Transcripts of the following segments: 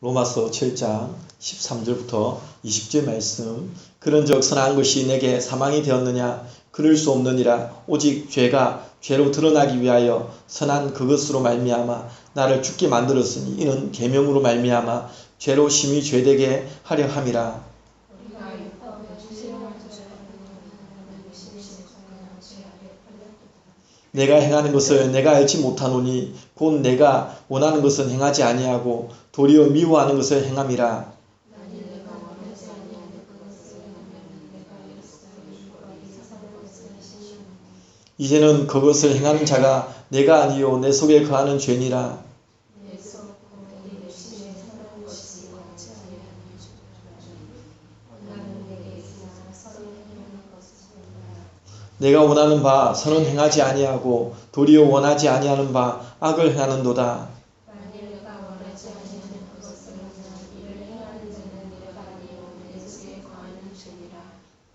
로마서 7장 13절부터 20절 말씀. 그런즉 선한 것이 내게 사망이 되었느냐? 그럴 수 없느니라. 오직 죄가 죄로 드러나기 위하여 선한 그것으로 말미암아 나를 죽게 만들었으니 이는 계명으로 말미암아 죄로 심히 죄되게 하려 함이라. 내가 행하는 것을 내가 알지 못하노니 곧 내가 원하는 것은 행하지 아니하고 도리어 미워하는 것을 행함이라. 이제는 그것을 행하는 자가 내가 아니요 내 속에 거하는 죄니라. 내가 원하는 바 선은 행하지 아니하고 도리어 원하지 아니하는 바 악을 행하는도다.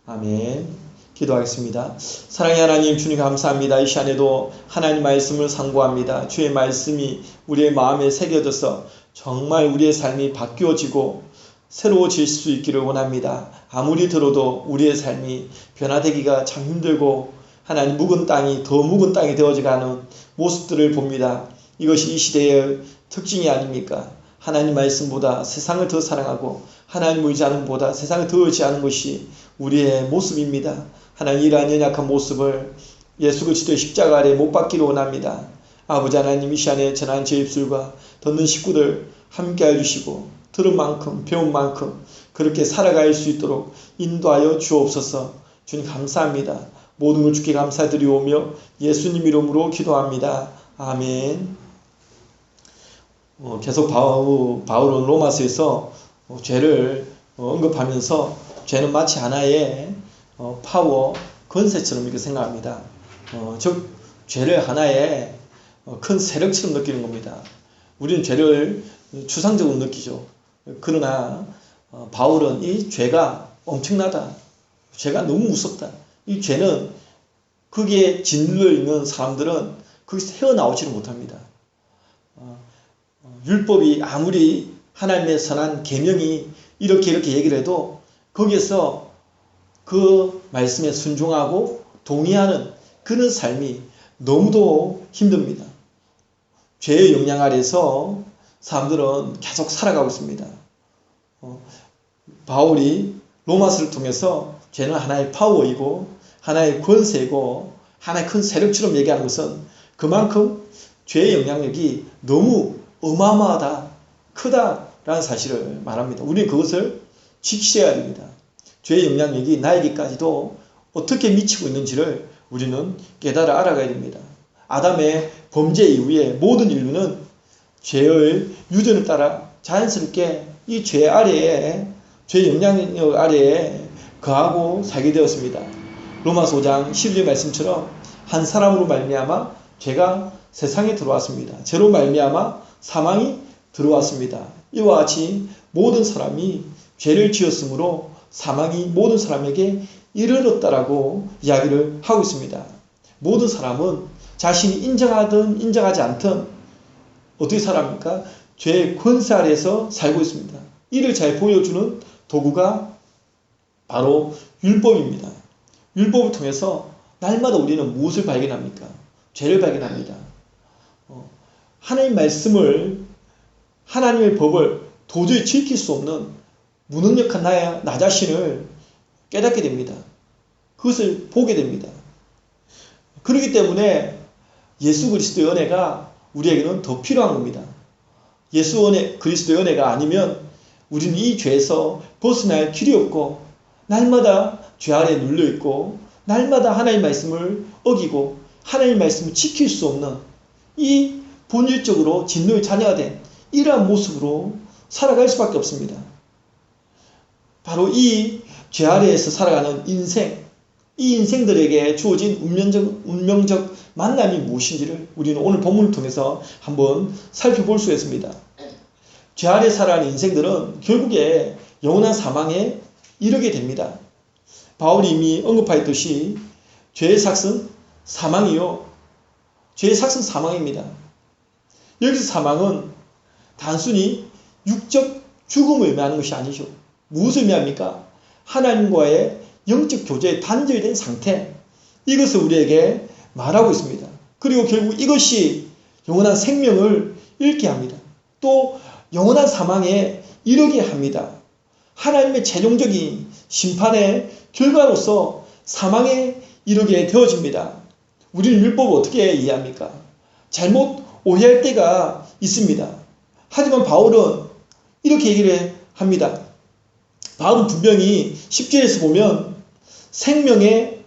아멘. 기도하겠습니다. 사랑의 하나님, 주님 감사합니다. 이 시간에도 하나님 말씀을 상고합니다. 주의 말씀이 우리의 마음에 새겨져서 정말 우리의 삶이 바뀌어지고 새로워질 수 있기를 원합니다. 아무리 들어도 우리의 삶이 변화되기가 참 힘들고 하나님 묵은 땅이 더 묵은 땅이 되어져가는 모습들을 봅니다. 이것이 이 시대의 특징이 아닙니까? 하나님 말씀보다 세상을 더 사랑하고 하나님을 의지하는 보다 세상을 더 의지하는 것이 우리의 모습입니다. 하나님 이러한 연약한 모습을 예수 그리스도의 십자가 아래 못 박기를 원합니다. 아버지 하나님, 이 시간에 전한 제 입술과 듣는 식구들 함께 해주시고 들은 만큼 배운 만큼 그렇게 살아갈 수 있도록 인도하여 주옵소서. 주님 감사합니다. 모든 걸 주께 감사드리오며 예수님 이름으로 기도합니다. 아멘. 계속 바울은 로마서에서 죄를 언급하면서 죄는 마치 하나의 파워, 권세처럼 이렇게 생각합니다. 즉 죄를 하나의 큰 세력처럼 느끼는 겁니다. 우리는 죄를 추상적으로 느끼죠. 그러나 바울은 이 죄가 엄청나다. 죄가 너무 무섭다. 이 죄는 거기에 짓눌려 있는 사람들은 거기서 헤어나오지를 못합니다. 율법이 아무리 하나님의 선한 계명이 이렇게 얘기를 해도 거기에서 그 말씀에 순종하고 동의하는 그런 삶이 너무도 힘듭니다. 죄의 영향 아래서 사람들은 계속 살아가고 있습니다. 바울이 로마서를 통해서 죄는 하나의 파워이고 하나의 권세이고 하나의 큰 세력처럼 얘기하는 것은 그만큼 죄의 영향력이 너무 어마어마하다, 크다라는 사실을 말합니다. 우리는 그것을 지켜야 됩니다. 죄의 영향력이 나에게까지도 어떻게 미치고 있는지를 우리는 깨달아 알아가야 됩니다. 아담의 범죄 이후에 모든 인류는 죄의 유전을 따라 자연스럽게 이 죄 아래에, 죄의 영향력 아래에 거하고 살게 되었습니다. 로마서 5장 12절 말씀처럼 한 사람으로 말미암아 죄가 세상에 들어왔습니다. 죄로 말미암아 사망이 들어왔습니다. 이와 같이 모든 사람이 죄를 지었으므로 사망이 모든 사람에게 이르렀다라고 이야기를 하고 있습니다. 모든 사람은 자신이 인정하든 인정하지 않든 어떻게 살아갑니까? 죄의 권세 아래에서 살고 있습니다. 이를 잘 보여주는 도구가 바로 율법입니다. 율법을 통해서 날마다 우리는 무엇을 발견합니까? 죄를 발견합니다. 하나님의 말씀을, 하나님의 법을 도저히 지킬 수 없는 무능력한 나 자신을 깨닫게 됩니다. 그것을 보게 됩니다. 그렇기 때문에 예수 그리스도의 은혜가 우리에게는 더 필요한 겁니다. 예수 그리스도의 은혜가 아니면 우리는 이 죄에서 벗어날 길이 없고 날마다 죄 아래에 눌려있고 날마다 하나님의 말씀을 어기고 하나님의 말씀을 지킬 수 없는 이 본질적으로 진노의 자녀가 된 이러한 모습으로 살아갈 수밖에 없습니다. 바로 이 죄 아래에서 살아가는 인생, 이 인생들에게 주어진 운명적 만남이 무엇인지를 우리는 오늘 본문을 통해서 한번 살펴볼 수 있습니다. 죄 아래 살아가는 인생들은 결국에 영원한 사망에 이르게 됩니다. 바울이 이미 언급하였듯이 죄의 삭은 사망이요. 죄의 삭은 사망입니다. 여기서 사망은 단순히 육적 죽음을 의미하는 것이 아니죠. 무엇을 의미합니까? 하나님과의 영적 교제에 단절된 상태, 이것을 우리에게 말하고 있습니다. 그리고 결국 이것이 영원한 생명을 잃게 합니다. 또 영원한 사망에 이르게 합니다. 하나님의 최종적인 심판의 결과로서 사망에 이르게 되어집니다. 우리는 율법을 어떻게 이해합니까? 잘못 오해할 때가 있습니다. 하지만 바울은 이렇게 얘기를 합니다. 바울은 분명히 10절에서 보면 생명에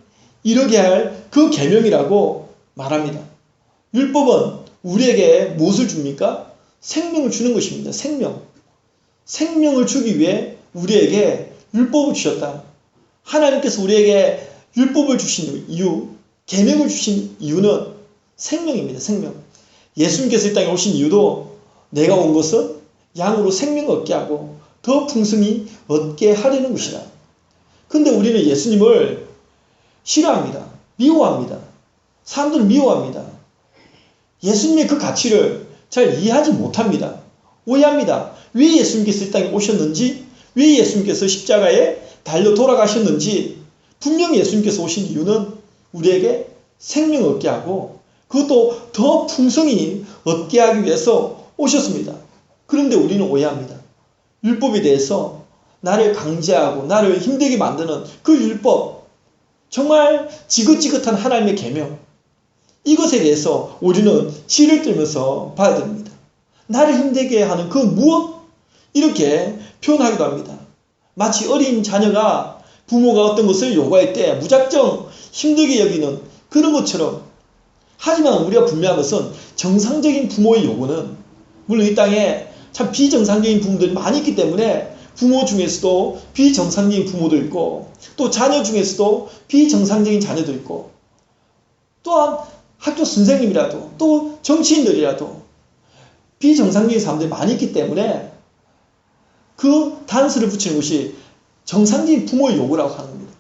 이르게 할 그 계명이라고 말합니다. 율법은 우리에게 무엇을 줍니까? 생명을 주는 것입니다. 생명을 주기 위해 우리에게 율법을 주셨다. 하나님께서 우리에게 율법을 주신 이유, 계명을 주신 이유는 생명입니다. 생명. 예수님께서 이 땅에 오신 이유도 내가 온 것은 양으로 생명을 얻게 하고 더 풍성히 얻게 하려는 것이다. 그런데 우리는 예수님을 싫어합니다. 미워합니다. 사람들은 미워합니다. 예수님의 그 가치를 잘 이해하지 못합니다. 오해합니다. 왜 예수님께서 이 땅에 오셨는지, 왜 예수님께서 십자가에 달려 돌아가셨는지, 분명히 예수님께서 오신 이유는 우리에게 생명을 얻게 하고 그것도 더 풍성히 얻게 하기 위해서 오셨습니다. 그런데 우리는 오해합니다. 율법에 대해서 나를 강제하고 나를 힘들게 만드는 그 율법, 정말 지긋지긋한 하나님의 계명, 이것에 대해서 우리는 치를 들면서 봐야 됩니다. 나를 힘들게 하는 그 무엇? 이렇게 표현하기도 합니다. 마치 어린 자녀가 부모가 어떤 것을 요구할 때 무작정 힘들게 여기는 그런 것처럼. 하지만 우리가 분명한 것은 정상적인 부모의 요구는, 물론 이 땅에 참 비정상적인 부모들이 많이 있기 때문에 부모 중에서도 비정상적인 부모도 있고, 또 자녀 중에서도 비정상적인 자녀도 있고, 또한 학교 선생님이라도 또 정치인들이라도 비정상적인 사람들이 많이 있기 때문에 그 단서를 붙이는 것이 정상적인 부모의 요구라고 하는 겁니다.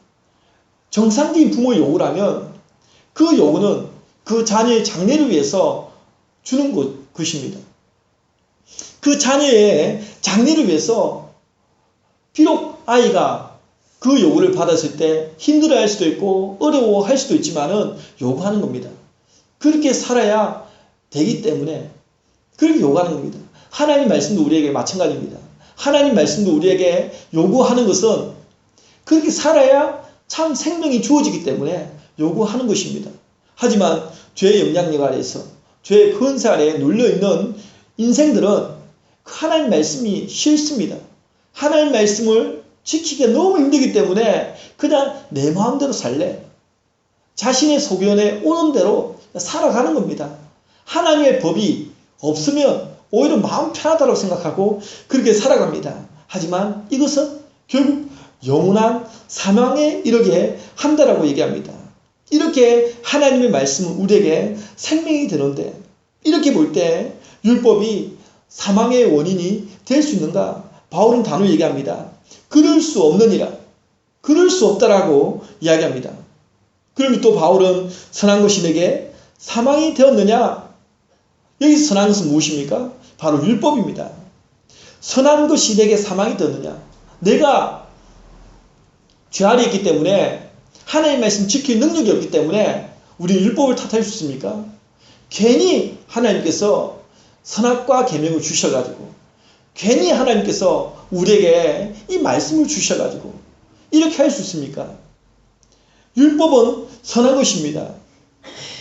정상적인 부모의 요구라면 그 요구는 그 자녀의 장래를 위해서 주는 것입니다. 그 자녀의 장래를 위해서 비록 아이가 그 요구를 받았을 때 힘들어할 수도 있고 어려워할 수도 있지만은 요구하는 겁니다. 그렇게 살아야 되기 때문에 그렇게 요구하는 겁니다. 하나님 말씀도 우리에게 마찬가지입니다. 하나님 말씀도 우리에게 요구하는 것은 그렇게 살아야 참 생명이 주어지기 때문에 요구하는 것입니다. 하지만 죄의 영향력 아래에서, 죄의 권세 아래에 눌려있는 인생들은 하나님 말씀이 싫습니다. 하나님 말씀을 지키기가 너무 힘들기 때문에 그냥 내 마음대로 살래. 자신의 소견에 오는 대로 살아가는 겁니다. 하나님의 법이 없으면 오히려 마음 편하다고 생각하고 그렇게 살아갑니다. 하지만 이것은 결국 영원한 사망에 이르게 한다라고 얘기합니다. 이렇게 하나님의 말씀은 우리에게 생명이 되는데, 이렇게 볼 때 율법이 사망의 원인이 될 수 있는가? 바울은 단호히 얘기합니다. 그럴 수 없느니라. 그럴 수 없다라고 이야기합니다. 그럼 또 바울은 선한 것이 내게 사망이 되었느냐? 여기서 선한 것은 무엇입니까? 바로 율법입니다. 선한 것이 내게 사망이 되었느냐? 내가 죄 아래 있기 때문에, 하나님의 말씀 지킬 능력이 없기 때문에 우리 율법을 탓할 수 있습니까? 괜히 하나님께서 선악과 계명을 주셔가지고, 괜히 하나님께서 우리에게 이 말씀을 주셔가지고 이렇게 할 수 있습니까? 율법은 선한 것입니다.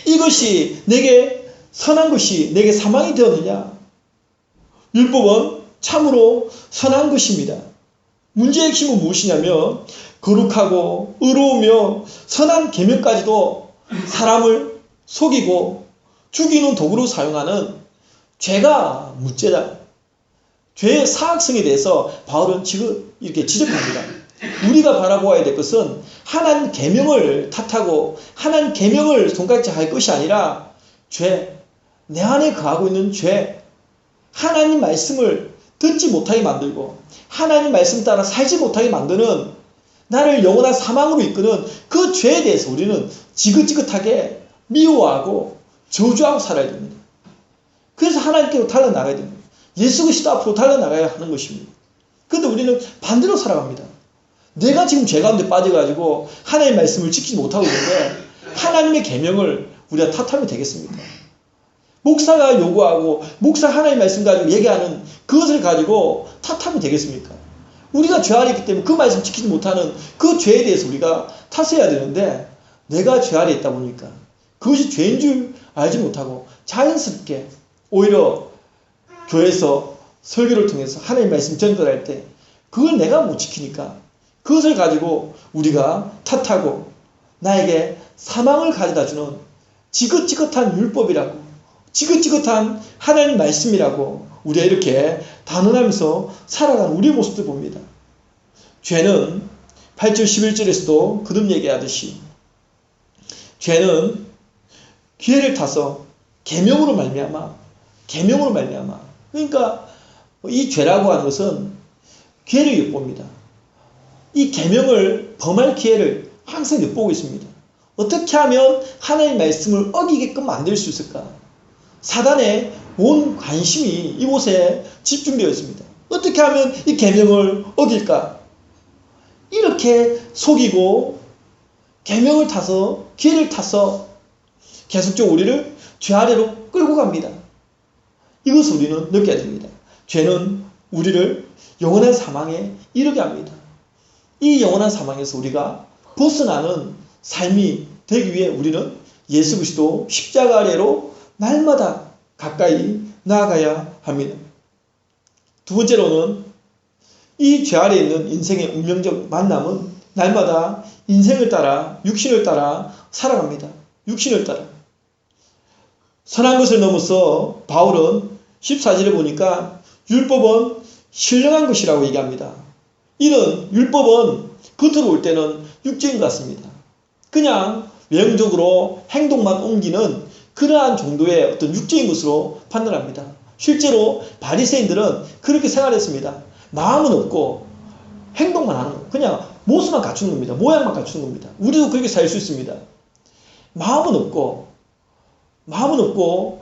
이것이 내게 선한 것이 내게 사망이 되었느냐? 율법은 참으로 선한 것입니다. 문제의 핵심은 무엇이냐면 거룩하고 의로우며 선한 계명까지도 사람을 속이고 죽이는 도구로 사용하는 죄가 문제다. 죄의 사악성에 대해서 바울은 지금 이렇게 지적합니다. 우리가 바라보아야 될 것은 하나님 계명을 탓하고 하나님 계명을 손가락질할 것이 아니라 죄, 내 안에 거하고 있는 죄, 하나님 말씀을 듣지 못하게 만들고 하나님 말씀 따라 살지 못하게 만드는, 나를 영원한 사망으로 이끄는 그 죄에 대해서 우리는 지긋지긋하게 미워하고 저주하고 살아야 됩니다. 그래서 하나님께로 달려나가야 됩니다. 예수 그리스도 앞으로 달려나가야 하는 것입니다. 그런데 우리는 반대로 살아갑니다. 내가 지금 죄 가운데 빠져가지고 하나님의 말씀을 지키지 못하고 있는데 하나님의 계명을 우리가 탓하면 되겠습니까? 목사가 요구하고 목사 하나님의 말씀 가지고 얘기하는 그것을 가지고 탓하면 되겠습니까? 우리가 죄 아래 있기 때문에 그 말씀 지키지 못하는 그 죄에 대해서 우리가 탓해야 되는데 내가 죄 아래 있다 보니까 그것이 죄인 줄 알지 못하고 자연스럽게 오히려 교회에서 설교를 통해서 하나님의 말씀 전달할 때 그걸 내가 못 지키니까 그것을 가지고 우리가 탓하고 나에게 사망을 가져다주는 지긋지긋한 율법이라고 지긋지긋한 하나님 말씀이라고 우리가 이렇게 단언하면서 살아가는 우리의 모습도 봅니다. 죄는 8절 11절에서도 거듭 얘기하듯이 죄는 기회를 타서 계명으로 말미암아 그러니까 이 죄라고 하는 것은 기회를 엿봅니다. 이 계명을 범할 기회를 항상 엿보고 있습니다. 어떻게 하면 하나님의 말씀을 어기게끔 만들 수 있을까? 사단의 온 관심이 이곳에 집중되어 있습니다. 어떻게 하면 이 계명을 어길까? 이렇게 속이고 계명을 타서 기회를 타서 계속적으로 우리를 죄 아래로 끌고 갑니다. 이것을 우리는 느껴야 됩니다. 죄는 우리를 영원한 사망에 이르게 합니다. 이 영원한 사망에서 우리가 벗어나는 삶이 되기 위해 우리는 예수 그리스도 십자가 아래로 날마다 가까이 나아가야 합니다. 두 번째로는 이 죄 아래에 있는 인생의 운명적 만남은 날마다 인생을 따라 육신을 따라 살아갑니다. 육신을 따라. 선한 것을 넘어서 바울은 14절에 보니까 율법은 신령한 것이라고 얘기합니다. 이런 율법은 겉으로 볼 때는 육적인 것 같습니다. 그냥 외형적으로 행동만 옮기는 그러한 정도의 어떤 육적인 것으로 판단합니다. 실제로 바리새인들은 그렇게 생활했습니다. 마음은 없고 행동만 하는 거. 그냥 모습만 갖추는 겁니다. 모양만 갖추는 겁니다. 우리도 그렇게 살 수 있습니다. 마음은 없고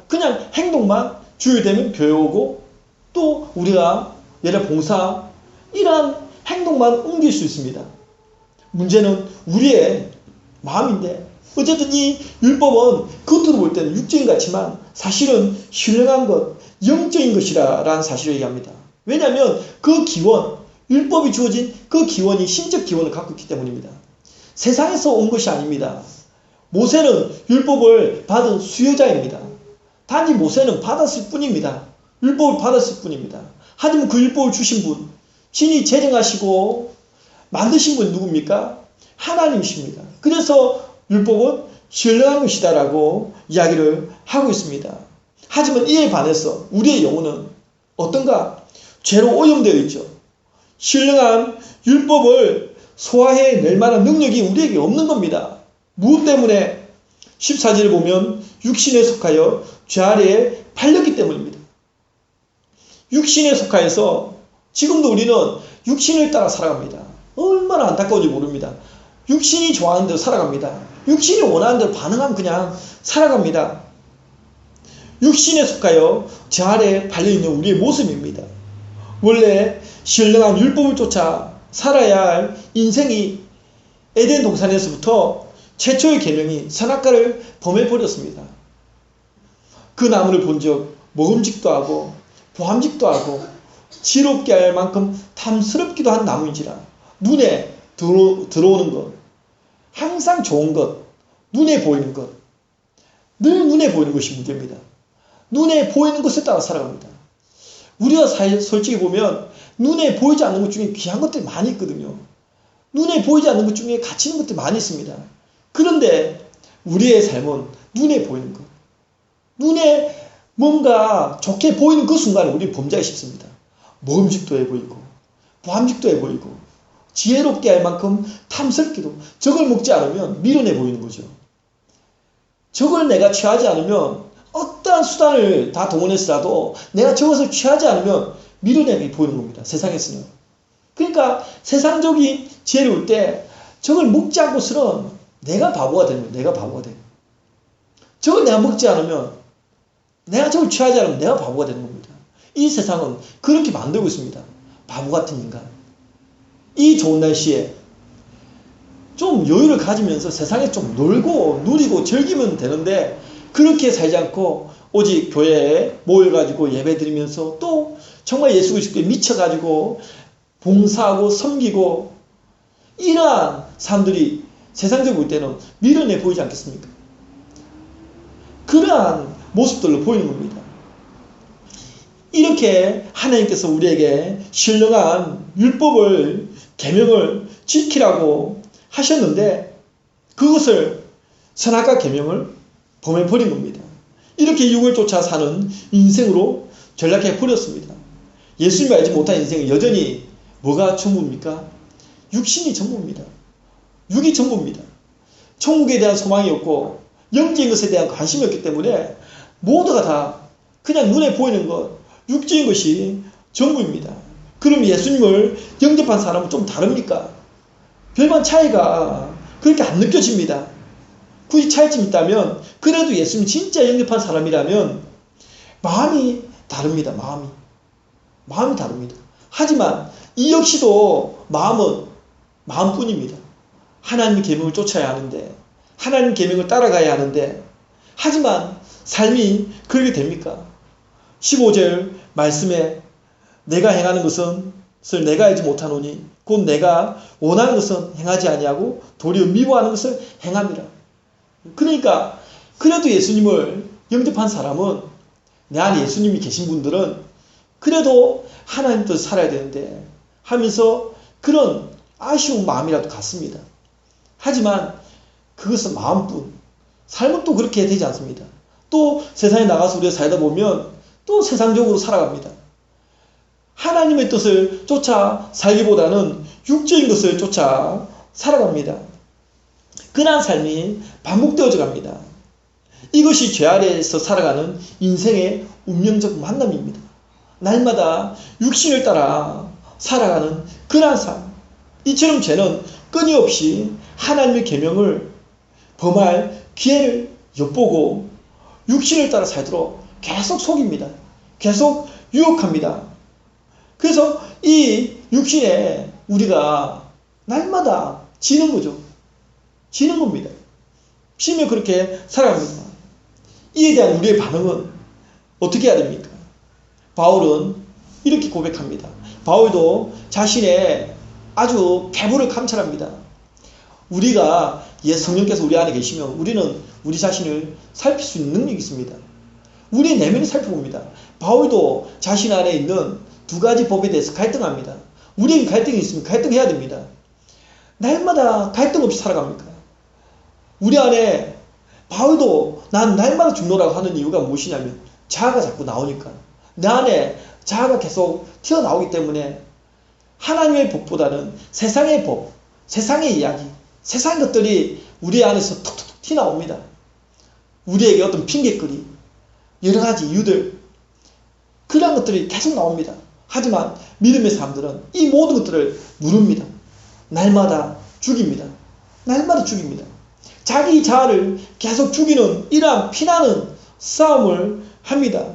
그냥 행동만 주일 되면 교회 오고 또 우리가 예를 봉사 이러한 행동만 옮길 수 있습니다. 문제는 우리의 마음인데 어쨌든 이 율법은 겉으로 볼 때는 육적인 것 같지만 사실은 신령한 것, 영적인 것이라는 사실을 얘기합니다. 왜냐하면 그 기원, 율법이 주어진 그 기원이 신적 기원을 갖고 있기 때문입니다. 세상에서 온 것이 아닙니다. 모세는 율법을 받은 수여자입니다. 단지 모세는 받았을 뿐입니다. 율법을 받았을 뿐입니다. 하지만 그 율법을 주신 분, 신이 제정하시고 만드신 분이 누굽니까? 하나님이십니다. 그래서 율법은 신령한 것이다라고 이야기를 하고 있습니다. 하지만 이에 반해서 우리의 영혼은 어떤가? 죄로 오염되어 있죠. 신령한 율법을 소화해낼 만한 능력이 우리에게 없는 겁니다. 무엇 때문에? 14절을 보면 육신에 속하여 죄 아래에 팔렸기 때문입니다. 육신에 속하여서 지금도 우리는 육신을 따라 살아갑니다. 얼마나 안타까운지 모릅니다. 육신이 좋아하는 대로 살아갑니다. 육신이 원하는 대로 반응하면 그냥 살아갑니다. 육신에 속하여 죄 아래에 팔려있는 우리의 모습입니다. 원래 신령한 율법을 쫓아 살아야 할 인생이 에덴 동산에서부터 최초의 계명이 선악과를 범해버렸습니다. 그 나무를 본 적 먹음직도 하고 보암직도 하고 지롭게 할 만큼 탐스럽기도 한 나무인지라 눈에 들어오는 것, 항상 좋은 것, 눈에 보이는 것, 늘 눈에 보이는 것이 문제입니다. 눈에 보이는 것을 따라 살아갑니다. 우리가 솔직히 보면 눈에 보이지 않는 것 중에 귀한 것들이 많이 있거든요. 눈에 보이지 않는 것 중에 가치 있는 것들이 많이 있습니다. 그런데 우리의 삶은 눈에 보이는 것, 눈에 뭔가 좋게 보이는 그 순간에 우리는 범죄하기 쉽습니다. 먹음직도 해 보이고 보암직도 해 보이고 지혜롭게 할 만큼 탐스럽기도, 저걸 먹지 않으면 미련해 보이는 거죠. 저걸 내가 취하지 않으면 어떠한 수단을 다 동원해서라도 내가 저것을 취하지 않으면 미련하게 보이는 겁니다. 세상에서는. 그러니까 세상적인 지혜를 올 때 저걸 먹지 않고서는 내가 바보가 되는 거예요. 내가 바보가 돼요. 저걸 내가 먹지 않으면, 내가 저걸 취하지 않으면 내가 바보가 되는 겁니다. 이 세상은 그렇게 만들고 있습니다. 바보 같은 인간. 이 좋은 날씨에 좀 여유를 가지면서 세상에 좀 놀고 누리고 즐기면 되는데 그렇게 살지 않고 오직 교회에 모여가지고 예배 드리면서 또 정말 예수 그리스도에 미쳐가지고 봉사하고 섬기고 이러한 사람들이 세상적으로 볼 때는 미련해 보이지 않겠습니까? 그러한 모습들로 보이는 겁니다. 이렇게 하나님께서 우리에게 신령한 율법을 계명을 지키라고 하셨는데 그것을 선악과 계명을 범해버린 겁니다. 이렇게 육을 쫓아 사는 인생으로 전락해 버렸습니다. 예수님을 알지 못한 인생은 여전히 뭐가 전부입니까? 육신이 전부입니다. 육이 전부입니다. 천국에 대한 소망이 없고 영적인 것에 대한 관심이 없기 때문에 모두가 다 그냥 눈에 보이는 것, 육적인 것이 전부입니다. 그럼 예수님을 영접한 사람은 좀 다릅니까? 별반 차이가 그렇게 안 느껴집니다. 굳이 차이점이 있다면 그래도 예수님 진짜 영접한 사람이라면 마음이 다릅니다. 마음이 다릅니다. 하지만 이 역시도 마음은 마음뿐입니다. 하나님의 계명을 쫓아야 하는데 하나님 계명을 따라가야 하는데 하지만 삶이 그렇게 됩니까? 15절 말씀에 내가 행하는 것은 내가 알지 못하노니 곧 내가 원하는 것은 행하지 아니하고 도리어 미워하는 것을 행함이라. 그러니까 그래도 예수님을 영접한 사람은 내 안에 예수님이 계신 분들은 그래도 하나님 뜻을 살아야 되는데 하면서 그런 아쉬운 마음이라도 갖습니다. 하지만 그것은 마음뿐. 삶은 또 그렇게 되지 않습니다. 또 세상에 나가서 우리가 살다 보면 또 세상적으로 살아갑니다. 하나님의 뜻을 쫓아 살기보다는 육적인 것을 쫓아 살아갑니다. 그러한 삶이 반복되어져 갑니다. 이것이 죄 아래에서 살아가는 인생의 운명적 만남입니다. 날마다 육신을 따라 살아가는 그러한 삶. 이처럼 죄는 끊임없이 하나님의 계명을 범할 기회를 엿보고 육신을 따라 살도록 계속 속입니다. 계속 유혹합니다. 그래서 이 육신에 우리가 날마다 지는 거죠. 지는 겁니다. 지면 그렇게 살아갑니다. 이에 대한 우리의 반응은 어떻게 해야 됩니까? 바울은 이렇게 고백합니다. 바울도 자신의 아주 배부를 감찰합니다. 우리가 성령께서 우리 안에 계시면 우리는 우리 자신을 살필 수 있는 능력이 있습니다. 우리의 내면을 살펴봅니다. 바울도 자신 안에 있는 두 가지 법에 대해서 갈등합니다. 우리에게 갈등이 있으면 갈등해야 됩니다. 날마다 갈등 없이 살아갑니까? 우리 안에 바울도 난 날마다 죽노라고 하는 이유가 무엇이냐면 자아가 자꾸 나오니까 내 안에 자아가 계속 튀어나오기 때문에 하나님의 법보다는 세상의 법, 세상의 이야기, 세상 것들이 우리 안에서 톡톡 튀어나옵니다. 우리에게 어떤 핑계거리, 여러 가지 이유들, 그런 것들이 계속 나옵니다. 하지만 믿음의 사람들은 이 모든 것들을 누릅니다. 날마다 죽입니다. 날마다 죽입니다. 자기 자아를 계속 죽이는 이러한 피나는 싸움을 합니다.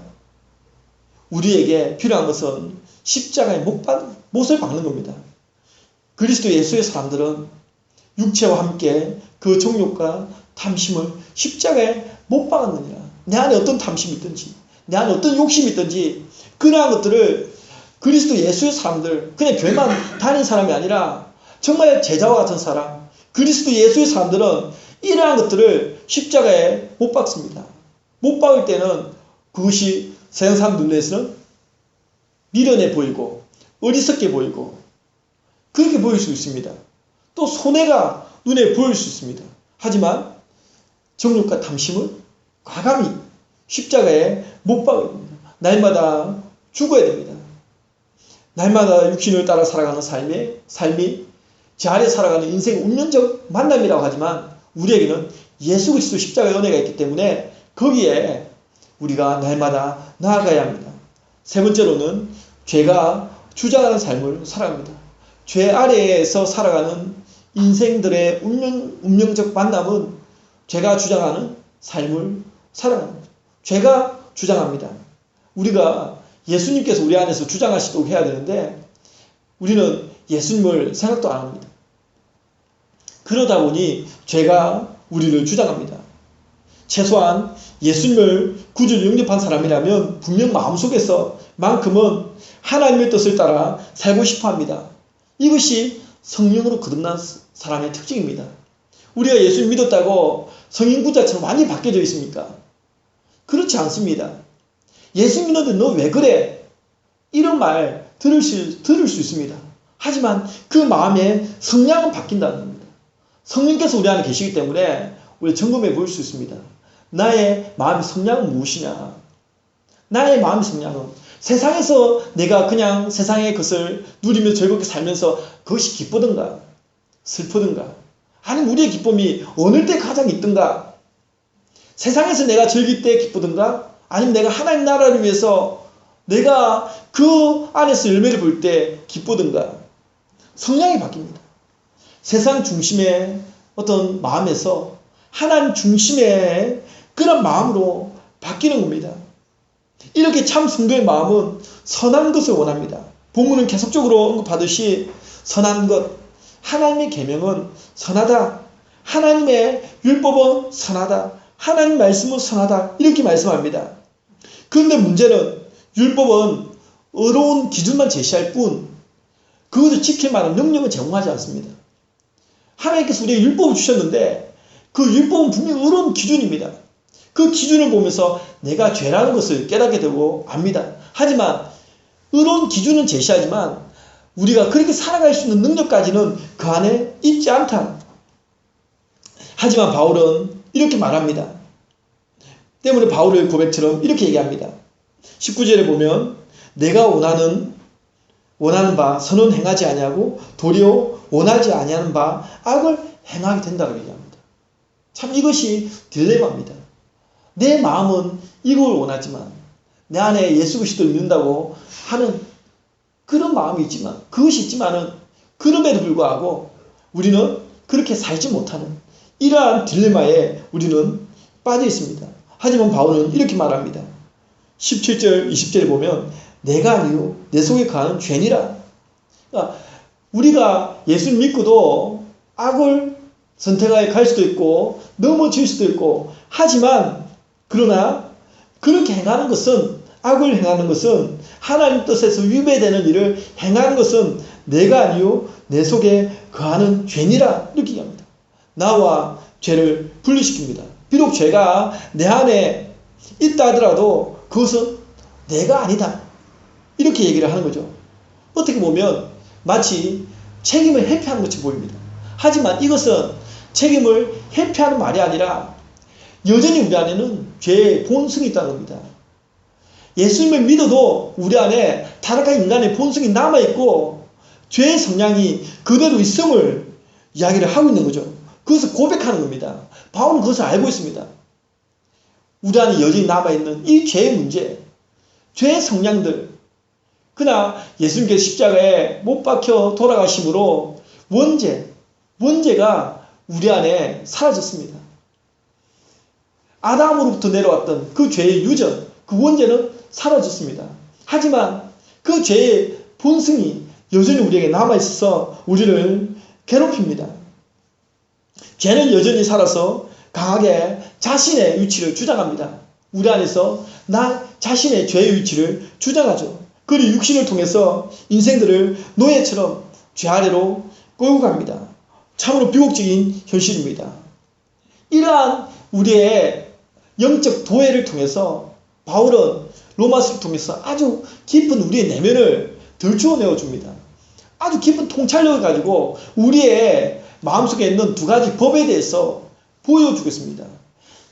우리에게 필요한 것은 십자가의 못을 박는 겁니다. 그리스도 예수의 사람들은 육체와 함께 그 정욕과 탐심을 십자가에 못 박았느니라. 내 안에 어떤 탐심이 있든지 내 안에 어떤 욕심이 있든지 그러한 것들을 그리스도 예수의 사람들, 그냥 교회만 다니는 사람이 아니라 정말 제자와 같은 사람, 그리스도 예수의 사람들은 이러한 것들을 십자가에 못 박습니다. 못 박을 때는 그것이 세상 사람들 눈에서는 미련해 보이고 어리석게 보이고 그렇게 보일 수 있습니다. 또 손해가 눈에 보일 수 있습니다. 하지만 정욕과 탐심을 과감히 십자가에 못 박아야 됩니다. 날마다 죽어야 됩니다. 날마다 육신을 따라 살아가는 삶이 제 아래 살아가는 인생의 운명적 만남이라고 하지만 우리에게는 예수 그리스도 십자가의 은혜가 있기 때문에 거기에 우리가 날마다 나아가야 합니다. 세 번째로는 죄가 주장하는 삶을 살아갑니다. 죄 아래에서 살아가는 인생들의 운명적 만남은 죄가 주장하는 삶을 살아갑니다. 죄가 주장합니다. 우리가 예수님께서 우리 안에서 주장하시도록 해야 되는데 우리는 예수님을 생각도 안 합니다. 그러다 보니 죄가 우리를 주장합니다. 최소한 예수님을 구주로 영접한 사람이라면 분명 마음속에서 만큼은 하나님의 뜻을 따라 살고 싶어 합니다. 이것이 성령으로 거듭난 사람의 특징입니다. 우리가 예수를 믿었다고 성인구자처럼 완전히 바뀌어져 있습니까? 그렇지 않습니다. 예수 믿는데 너 왜 그래? 이런 말 들을 수 있습니다. 하지만 그 마음의 성량은 바뀐다는 겁니다. 성령께서 우리 안에 계시기 때문에 우리 점검해 볼 수 있습니다. 나의 마음의 성량은 무엇이냐? 나의 마음의 성량은 세상에서 내가 그냥 세상의 것을 누리며 즐겁게 살면서 그것이 기쁘든가 슬프든가 아니면 우리의 기쁨이 어느 때 가장 있든가 세상에서 내가 즐길 때 기쁘든가 아니면 내가 하나님 나라를 위해서 내가 그 안에서 열매를 볼 때 기쁘든가 성향이 바뀝니다. 세상 중심의 어떤 마음에서 하나님 중심의 그런 마음으로 바뀌는 겁니다. 이렇게 참 성도의 마음은 선한 것을 원합니다. 본문은 계속적으로 언급하듯이 선한 것, 하나님의 계명은 선하다. 하나님의 율법은 선하다. 하나님 말씀은 선하다. 이렇게 말씀합니다. 그런데 문제는 율법은 어려운 기준만 제시할 뿐 그것을 지킬 만한 능력은 제공하지 않습니다. 하나님께서 우리에게 율법을 주셨는데 그 율법은 분명히 어려운 기준입니다. 그 기준을 보면서 내가 죄라는 것을 깨닫게 되고 압니다. 하지만 어려운 기준은 제시하지만 우리가 그렇게 살아갈 수 있는 능력까지는 그 안에 있지 않다. 하지만 바울은 이렇게 말합니다. 때문에 바울의 고백처럼 이렇게 얘기합니다. 19절에 보면 내가 원하는 바 선은 행하지 아니하고 도리어 원하지 아니하는 바 악을 행하게 된다고 얘기합니다. 참 이것이 딜레마입니다. 내 마음은 이걸 원하지만 내 안에 예수 그리스도를 믿는다고 하는 그런 마음이 있지만 그것이 있지만은 그럼에도 불구하고 우리는 그렇게 살지 못하는 이러한 딜레마에 우리는 빠져 있습니다. 하지만 바울은 이렇게 말합니다. 17절 20절에 보면 내가 아니요 내 속에 거하는 죄니라. 그러니까 우리가 예수를 믿고도 악을 선택하여 갈 수도 있고 넘어질 수도 있고 하지만 그러나 그렇게 행하는 것은 악을 행하는 것은 하나님 뜻에서 위배되는 일을 행하는 것은 내가 아니요 내 속에 거하는 죄니라 이렇게 얘기합니다. 나와 죄를 분리시킵니다. 비록 죄가 내 안에 있다 하더라도 그것은 내가 아니다 이렇게 얘기를 하는 거죠. 어떻게 보면 마치 책임을 회피하는 것처럼 보입니다. 하지만 이것은 책임을 회피하는 말이 아니라 여전히 우리 안에는 죄의 본성이 있다는 겁니다. 예수님을 믿어도 우리 안에 타락한 인간의 본성이 남아있고 죄의 성향이 그대로 있음을 이야기를 하고 있는 거죠. 그것을 고백하는 겁니다. 바울은 그것을 알고 있습니다. 우리 안에 여전히 남아있는 이 죄의 문제, 죄의 성향들. 그러나 예수님께서 십자가에 못 박혀 돌아가심으로 원죄가 우리 안에 사라졌습니다. 아담으로부터 내려왔던 그 죄의 유전, 그 원죄는 사라졌습니다. 하지만 그 죄의 본성이 여전히 우리에게 남아있어서 우리를 괴롭힙니다. 죄는 여전히 살아서 강하게 자신의 위치를 주장합니다. 우리 안에서 나 자신의 죄의 위치를 주장하죠. 그리고 육신을 통해서 인생들을 노예처럼 죄 아래로 끌고 갑니다. 참으로 비극적인 현실입니다. 이러한 우리의 영적 도회를 통해서 바울은 로마서를 통해서 아주 깊은 우리의 내면을 들추어내어 줍니다. 아주 깊은 통찰력을 가지고 우리의 마음속에 있는 두 가지 법에 대해서 보여주겠습니다.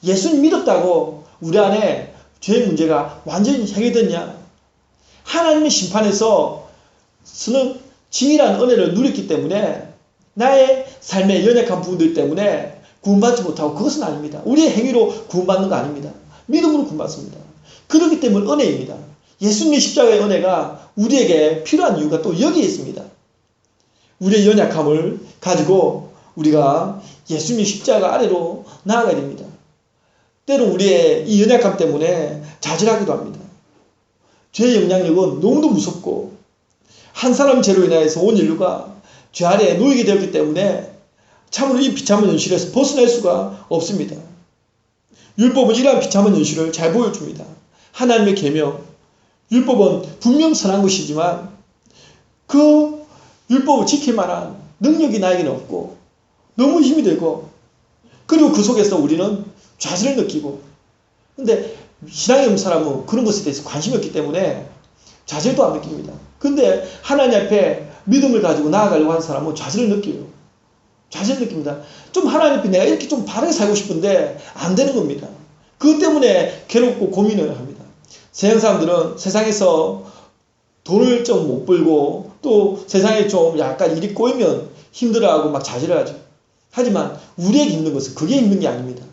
예수님 믿었다고 우리 안에 죄의 문제가 완전히 해결됐냐? 하나님의 심판에서 쓰는 징이라는 은혜를 누렸기 때문에 나의 삶의 연약한 부분들 때문에 구원받지 못하고 그것은 아닙니다. 우리의 행위로 구원받는 거 아닙니다. 믿음으로 구원받습니다. 그렇기 때문에 은혜입니다. 예수님의 십자가의 은혜가 우리에게 필요한 이유가 또 여기에 있습니다. 우리의 연약함을 가지고 우리가 예수님의 십자가 아래로 나아가야 됩니다. 때로 우리의 이 연약함 때문에 좌절하기도 합니다. 죄의 영향력은 너무도 무섭고 한 사람 죄로 인하여서 온 인류가 죄 아래에 놓이게 되었기 때문에 참으로 이 비참한 현실에서 벗어날 수가 없습니다. 율법은 이러한 비참한 현실을 잘 보여줍니다. 하나님의 계명, 율법은 분명 선한 것이지만 그 율법을 지킬 만한 능력이 나에게는 없고 너무 힘이 들고 그리고 그 속에서 우리는 좌절을 느끼고 근데 신앙이 없는 사람은 그런 것에 대해서 관심이 없기 때문에 좌절도 안 느낍니다. 근데 하나님 앞에 믿음을 가지고 나아가려고 하는 사람은 좌절을 느껴요. 좌절을 느낍니다. 좀 하나님 앞에 내가 이렇게 좀 바르게 살고 싶은데 안 되는 겁니다. 그것 때문에 괴롭고 고민을 합니다. 세상 사람들은 세상에서 돈을 좀 못 벌고 또 세상에 좀 약간 일이 꼬이면 힘들어하고 막 좌절을 하죠. 하지만 우리에게 힘든 것은 그게 힘든 게 아닙니다.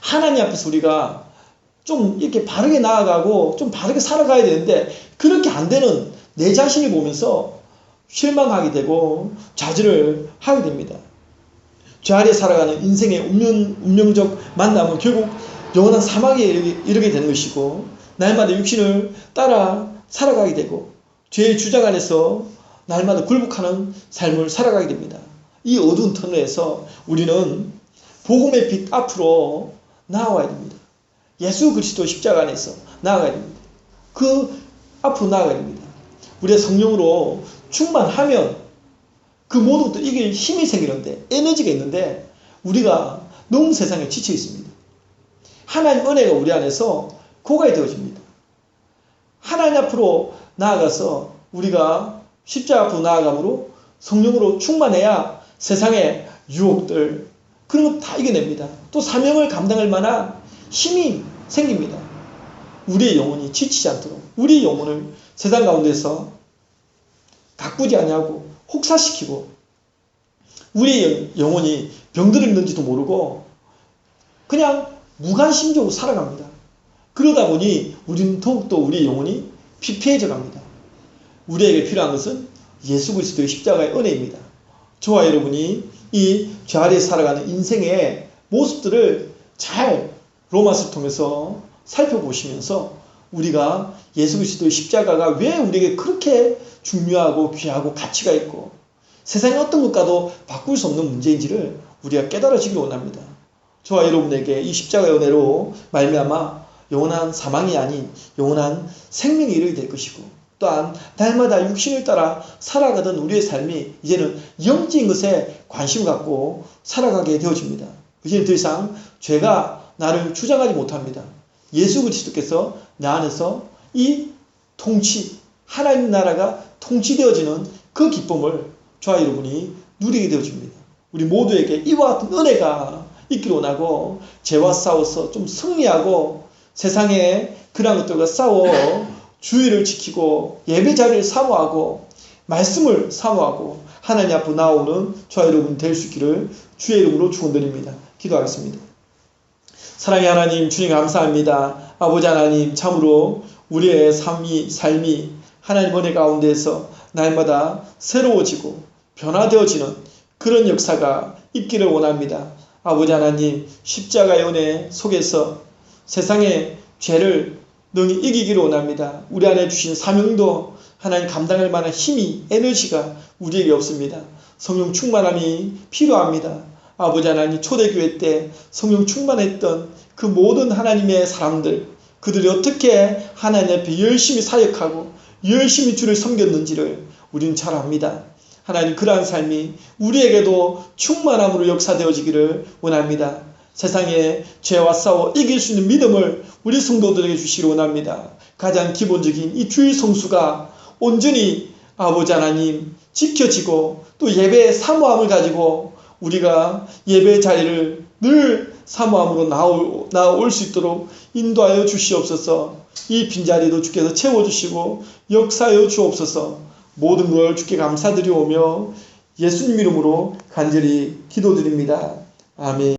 하나님 앞에서 우리가 좀 이렇게 바르게 나아가고 좀 바르게 살아가야 되는데 그렇게 안 되는 내 자신을 보면서 실망하게 되고 좌절을 하게 됩니다. 죄 아래 살아가는 인생의 운명적 만남은 결국 영원한 사망에 이르게 되는 것이고 날마다 육신을 따라 살아가게 되고 죄의 주장 안에서 날마다 굴복하는 삶을 살아가게 됩니다. 이 어두운 터널에서 우리는 복음의 빛 앞으로 나아가야 됩니다. 예수 그리스도 십자가 안에서 나아가야 됩니다. 그 앞으로 나아가야 됩니다. 우리의 성령으로 충만하면 그 모든 것도 이길 힘이 생기는데 에너지가 있는데 우리가 너무 세상에 지쳐 있습니다. 하나님 은혜가 우리 안에서 고갈이 되어집니다. 하나님 앞으로 나아가서 우리가 십자가 앞으로 나아감으로 성령으로 충만해야 세상의 유혹들 그런 것 다 이겨냅니다. 또 사명을 감당할 만한 힘이 생깁니다. 우리의 영혼이 지치지 않도록 우리의 영혼을 세상 가운데서 가꾸지 아니하고 혹사시키고 우리의 영혼이 병들어 있는지도 모르고 그냥 무관심적으로 살아갑니다. 그러다 보니 우리는 더욱더 우리의 영혼이 피폐해져 갑니다. 우리에게 필요한 것은 예수 그리스도의 십자가의 은혜입니다. 저와 여러분이 이 죄 아래에 살아가는 인생의 모습들을 잘 로마서를 통해서 살펴보시면서 우리가 예수 그리스도의 십자가가 왜 우리에게 그렇게 중요하고 귀하고 가치가 있고 세상의 어떤 것과도 바꿀 수 없는 문제인지를 우리가 깨달아지길 원합니다. 저와 여러분에게 이 십자가의 은혜로 말미암아 영원한 사망이 아닌 영원한 생명이 이르게 될 것이고 또한 날마다 육신을 따라 살아가던 우리의 삶이 이제는 영적인 것에 관심을 갖고 살아가게 되어집니다. 이제는 더 이상 죄가 나를 주장하지 못합니다. 예수 그리스도께서 나 안에서 이 통치, 하나님 나라가 통치되어지는 그 기쁨을 저와 여러분이 누리게 되어집니다. 우리 모두에게 이와 같은 은혜가 있기를 원하고 죄와 싸워서 좀 승리하고 세상에 그런 것들과 싸워 주의를 지키고 예배 자리를 사모하고 말씀을 사모하고 하나님 앞으로 나오는 저와 여러분 될 수 있기를 주의 이름으로 축원드립니다. 기도하겠습니다. 사랑의 하나님 주님 감사합니다. 아버지 하나님 참으로 우리의 삶이 하나님 은혜 가운데서 날마다 새로워지고 변화되어지는 그런 역사가 있기를 원합니다. 아버지 하나님 십자가의 은혜 속에서 세상의 죄를 능히 이기기를 원합니다. 우리 안에 주신 사명도 하나님 감당할 만한 힘이 에너지가 우리에게 없습니다. 성령 충만함이 필요합니다. 아버지 하나님 초대교회 때 성령 충만했던 그 모든 하나님의 사람들 그들이 어떻게 하나님 앞에 열심히 사역하고 열심히 주를 섬겼는지를 우리는 잘 압니다. 하나님 그러한 삶이 우리에게도 충만함으로 역사되어지기를 원합니다. 세상에 죄와 싸워 이길 수 있는 믿음을 우리 성도들에게 주시기 원합니다. 가장 기본적인 이 주일 성수가 온전히 아버지 하나님 지켜지고 또 예배의 사모함을 가지고 우리가 예배 자리를 늘 사모함으로 나올 수 있도록 인도하여 주시옵소서. 이 빈자리도 주께서 채워주시고 역사하여 주옵소서. 모든 걸 주께 감사드리오며 예수님 이름으로 간절히 기도드립니다. 아멘.